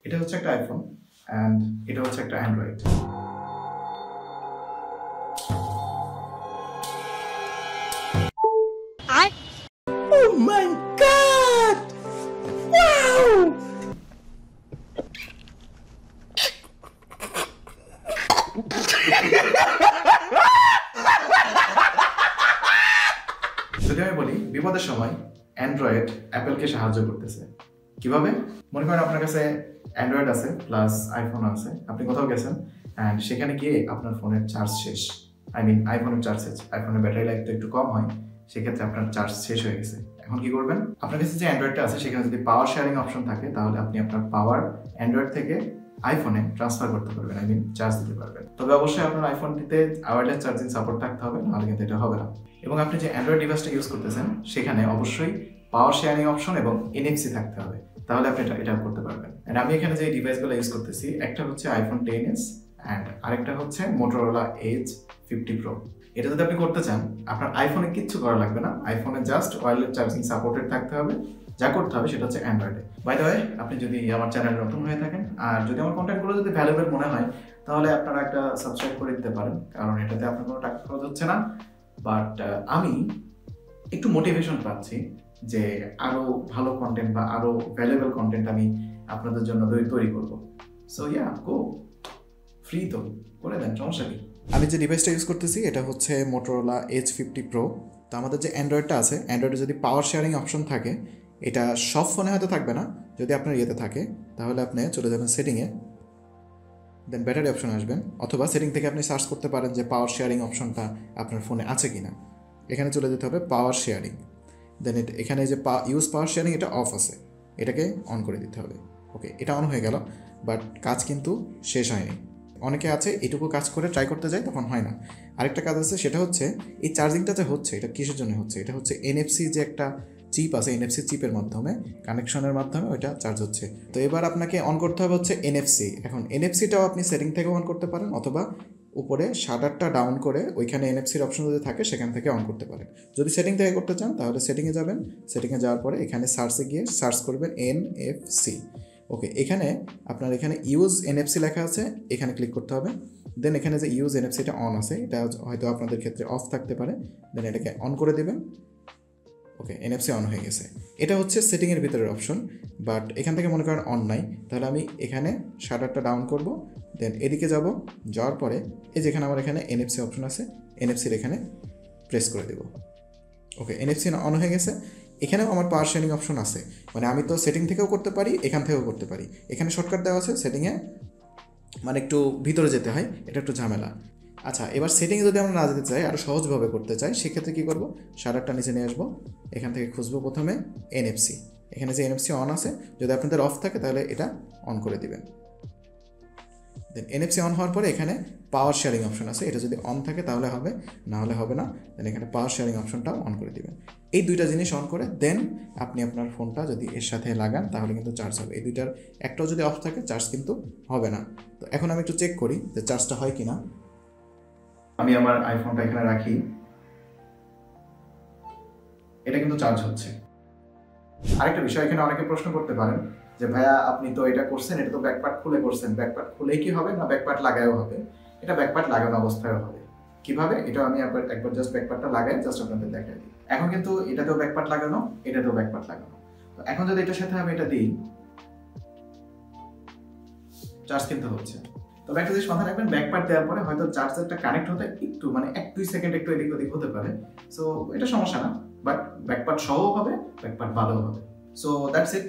এটা হচ্ছে একটা আইফোন অ্যান্ড এটা হচ্ছে একটা Android. Oh my god! Wow! যদি আমি বলি বিপদের সময় অ্যান্ড্রয়েড অ্যাপেলকে সাহায্য করতেছে কিভাবে? মনে করেন আপনার কাছে অ্যান্ড্রয়েড আছে প্লাস আইফোন আছে, আপনি কোথাও গেছেন অ্যান্ড সেখানে গিয়ে আপনার ফোনের চার্জ শেষ, আইফোনের চার্জ শেষ, আইফোনের ব্যাটারি লাইফ তো একটু কম হয়, সেক্ষেত্রে আপনার চার্জ শেষ হয়ে গেছে। এখন কি করবেন? আপনার কাছে যে অ্যান্ড্রয়েডটা আছে সেখানে যদি পাওয়ার শেয়ারিং অপশন থাকে তাহলে আপনি আপনার পাওয়ার অ্যান্ড্রয়েড থেকে আইফোনে ট্রান্সফার করতে পারবেন, চার্জ দিতে পারবেন। তবে অবশ্যই আপনার আইফোনটিতে ওয়্যারলেস চার্জিং সাপোর্ট থাকতে হবে, নাহলে কিন্তু এটা হবে না। এবং আপনি যে অ্যান্ড্রয়েড ডিভাইসটা ইউজ করতেছেন সেখানে অবশ্যই পাওয়ার শেয়ারিং অপশন এবং এনএফসি থাকতে হবে, তাহলে আপনি এটা করতে পারবেন। এন্ড আমি এখানে যে ডিভাইসগুলো ইউজ করতেছি, একটা হচ্ছে আইফোন 10s অ্যান্ড আরেকটা হচ্ছে মোটরোলা এজ 50 প্রো। এটা যদি আপনি করতে চান, আপনার আইফোনে কিচ্ছু করা লাগবে না, আইফোনে জাস্ট ওয়্যারলেস চার্জিং সাপোর্টেড থাকতে হবে। যা করতে হবে সেটা হচ্ছে অ্যান্ড্রয়েডে। বাই দ্য ওয়ে, আপনি যদি আমার চ্যানেলে নতুন হয়ে থাকেন আর যদি আমার কন্টেন্টগুলো যদি ভ্যালুয়েবল মনে হয়, তাহলে আপনারা একটা সাবস্ক্রাইব করে দিতে পারেন, কারণ এটাতে আপনার কোনো টাকা খরচ হচ্ছে না। বাট আমি একটু মোটিভেশন পাচ্ছি যে আরো ভালো কন্টেন্ট বা আরো ভ্যালুয়েবল কন্টেন্ট আমি আপনাদের জন্য তৈরি করব। সো ইয়া, গো, ফ্রি তো করে দেন, সমস্যা কি। আমি যে ডিভাইসটা ইউজ করতেছি এটা হচ্ছে মোটরোলা এজ 50 প্রো। তো আমাদের যে অ্যান্ড্রয়েডটা আছে, অ্যান্ড্রয়েডে যদি পাওয়ার শেয়ারিং অপশন থাকে, এটা সব ফোনে হয়তো থাকবে না, যদি আপনার ইয়েতে থাকে তাহলে আপনি চলে যাবেন সেটিংয়ে, দেন ব্যাটারি অপশন আসবেন, অথবা সেটিং থেকে আপনি সার্চ করতে পারেন যে পাওয়ার শেয়ারিং অপশনটা আপনার ফোনে আছে কিনা। এখানে চলে যেতে হবে পাওয়ার শেয়ারিং, দেন এখানে যে ইউজ পাওয়ার শেয়ারিং এটা অফ আছে, এটাকে অন করে দিতে হবে। ওকে, এটা অন হয়ে গেল, বাট কাজ কিন্তু শেষ হয়নি। অনেকে আছে এটুকু কাজ করে ট্রাই করতে যায়, তখন হয় না। আরেকটা কাজ আছে, সেটা হচ্ছে এই চার্জিংটা যে হচ্ছে এটা কিসের জন্য হচ্ছে? এটা হচ্ছে এনএফসি যে একটা চিপ আছে, এনএফসি চিপের মাধ্যমে কানেকশনের মাধ্যমে ওইটা চার্জ হচ্ছে। তো এবার আপনাকে অন করতে হবে হচ্ছে এনএফসি। এখন এনএফসিটাও আপনি সেটিং থেকে অন করতে পারেন, অথবা উপরে শাটারটা ডাউন করে ওইখানে এনএফসির অপশন যদি থাকে সেখান থেকে অন করতে পারেন। যদি সেটিং থেকে করতে চান তাহলে সেটিংয়ে যাবেন, সেটিংয়ে যাওয়ার পরে এখানে সার্চে গিয়ে সার্চ করবেন এনএফসি। ওকে, এখানে আপনার এখানে ইউজ এনএফসি লেখা আছে, এখানে ক্লিক করতে হবে। দেন এখানে যে ইউজ এনএফসিটা অন আছে, এটা হয়তো আপনাদের ক্ষেত্রে অফ থাকতে পারে, দেন এটাকে অন করে দেবেন। ওকে, এনএফসি অন হয়ে গেছে। এটা হচ্ছে সেটিংয়ের ভিতরের অপশন, বাট এখান থেকে মনে করেন অন নাই, তাহলে আমি এখানে শাটারটা ডাউন করব, দেন এদিকে যাব, যাওয়ার পরে এই যেখানে আমার এখানে এনএফসি অপশন আছে, এনএফসির এখানে প্রেস করে দেব। ওকে, এনএফসি অন হয়ে গেছে। এখানেও আমার পাওয়ার শেয়ারিং অপশন আছে, মানে আমি তো সেটিং থেকেও করতে পারি, এখান থেকেও করতে পারি। এখানে শর্টকাট দেওয়া আছে, সেটিংয়ে মানে একটু ভিতরে যেতে হয়, এটা একটু ঝামেলা। আচ্ছা, এবার সেটিংয়ে যদি আমরা না যেতে চাই, আরও সহজভাবে করতে চাই, সেক্ষেত্রে কী করব? শাটারটা নিচে নিয়ে আসবো, এখান থেকে খুঁজবো প্রথমে এনএফসি। এখানে যে এনএফসি অন আছে, যদি আপনাদের অফ থাকে তাহলে এটা অন করে দিবেন। দেন এনএফসি অন হওয়ার পরে এখানে পাওয়ার শেয়ারিং অপশন আছে, এটা যদি অন থাকে তাহলে হবে, না হলে হবে না। দেন এখানে পাওয়ার শেয়ারিং অপশনটাও অন করে দিবেন। এই দুইটা জিনিস অন করে দেন আপনি আপনার ফোনটা যদি এর সাথে লাগান তাহলে কিন্তু চার্জ হবে। এই দুইটার একটাও যদি অফ থাকে চার্জ কিন্তু হবে না। তো এখন আমি একটু চেক করি যে চার্জটা হয় কিনা। আমি আমার আইফোনটা এখানে রাখি, এটা কিন্তু চার্জ হচ্ছে। আরেকটা বিষয়, এখানে অনেকে প্রশ্ন করতে পারেন যে ভাইয়া আপনি তো এটা করছেন, এটা তো ব্যাকপার্ট খুলে করছেন, ব্যাকপার্ট খুলেই কি হবে না ব্যাকপার্ট লাগায়ও হবে? এটা ব্যাকপার্ট লাগানো অবস্থায়ও হবে। কিভাবে? এটা আমি একবার জাস্ট ব্যাকপার্টটা লাগাই, জাস্ট আপনাদের দেখাই দিই। এখন কিন্তু এটাতেও ব্যাকপার্ট লাগানো, এটাতেও ব্যাকপার্ট লাগানো। তো এখন যদি এটার সাথে আমি এটা দিই, চার্জ কিন্তু হচ্ছে। তবে একটা জিনিস মাথায় রাখবেন, ব্যাকপার্ট দেওয়ার পরে হয়তো চার্জারটা কানেক্ট হতে একটু মানে 1-2 সেকেন্ড একটু এদিক ওদিক হতে পারে। সো এটা সমস্যা না, বাট ব্যাকপার্ট সহও হবে, ব্যাকপার্ট ভালো হবে। So that's it.